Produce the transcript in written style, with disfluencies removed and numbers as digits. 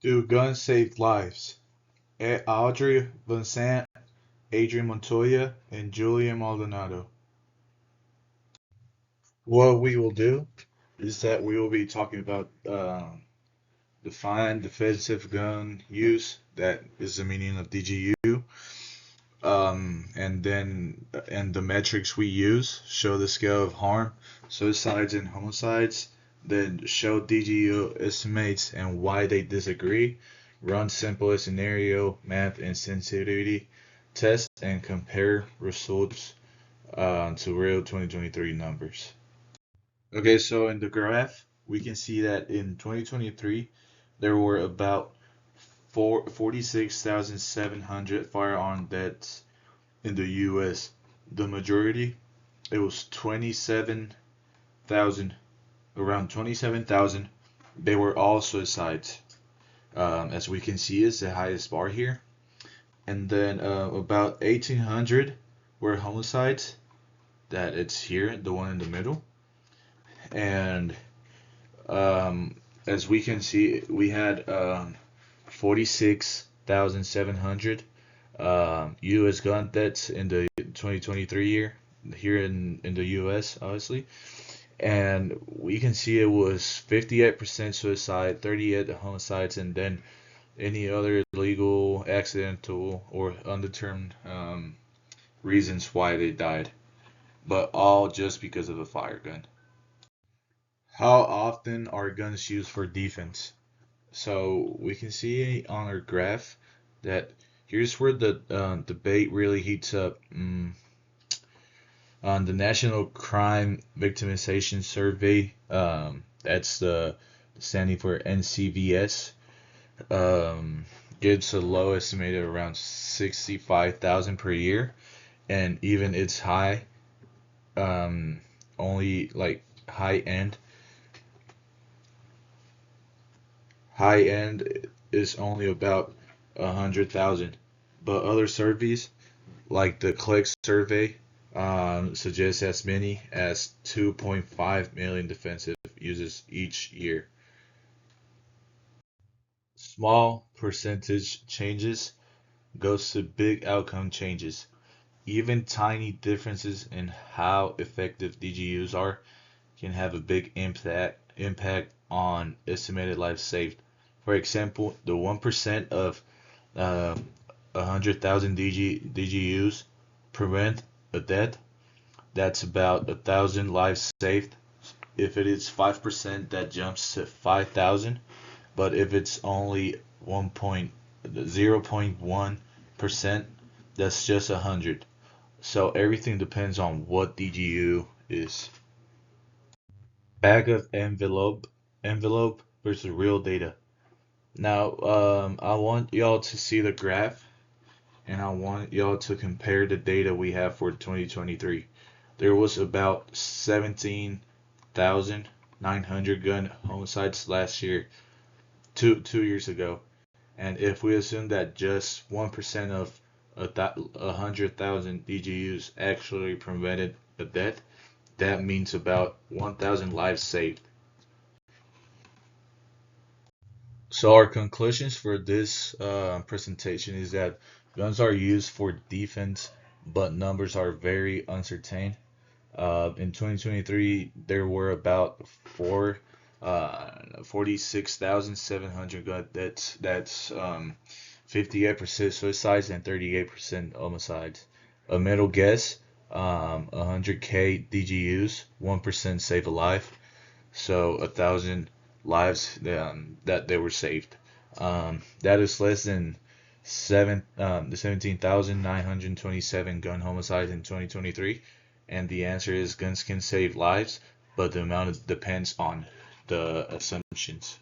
Do guns save lives? Audrey, VanSant, Adrian Montoya, and Julian Maldonado. What we will do is that we will be talking about define defensive gun use. That is the meaning of DGU. And the metrics we use show the scale of harm, suicides and homicides. Then show DGU estimates and why they disagree. Run simple scenario, math, and sensitivity tests and compare results to real 2023 numbers. Okay, so in the graph, we can see that in 2023, there were about 46,700 firearm deaths in the US. The majority, it was 27,000, around 27,000. They were all suicides. As we can see, is the highest bar here. And then about 1,800 were homicides. That it's here, the one in the middle. And as we can see, we had 46,700 U.S. gun deaths in the 2023 year here in the U.S. obviously, and we can see it was 58% suicide, 38 homicides, and then any other illegal, accidental, or undetermined reasons why they died, but all just because of a fire gun. How often are guns used for defense? So we can see on our graph that here's where the debate really heats up. On the National Crime Victimization Survey, that's the standing for NCVS, gives a low estimated around 65,000 per year, and even its high, only like high end is only about 100,000. But other surveys, like the Click survey, suggest as many as 2.5 million defensive uses each year. Small percentage changes goes to big outcome changes. Even tiny differences in how effective DGUs are can have a big impact on estimated lives saved. For example, the 1% of 100,000 DGUs prevent a death. That's about 1,000 lives saved. If it is 5%, that jumps to 5,000. But if it's only 0.1%, that's just 100. So everything depends on what DGU is. Back of envelope versus real data. Now, I want y'all to see the graph, and I want y'all to compare the data we have for 2023. There was about 17,900 gun homicides last year, two years ago, and if we assume that just 1% of 100,000 DGUs actually prevented a death, that means about 1,000 lives saved. So our conclusions for this presentation is that guns are used for defense, but numbers are very uncertain. In 2023, there were about 46,700 guns. That's 58% suicides and 38% homicides. A middle guess, 100K DGUs, 1% save a life, so 1,000 lives that they were saved. That is less than the 17,927 gun homicides in 2023, and the answer is guns can save lives, but the amount depends on the assumptions.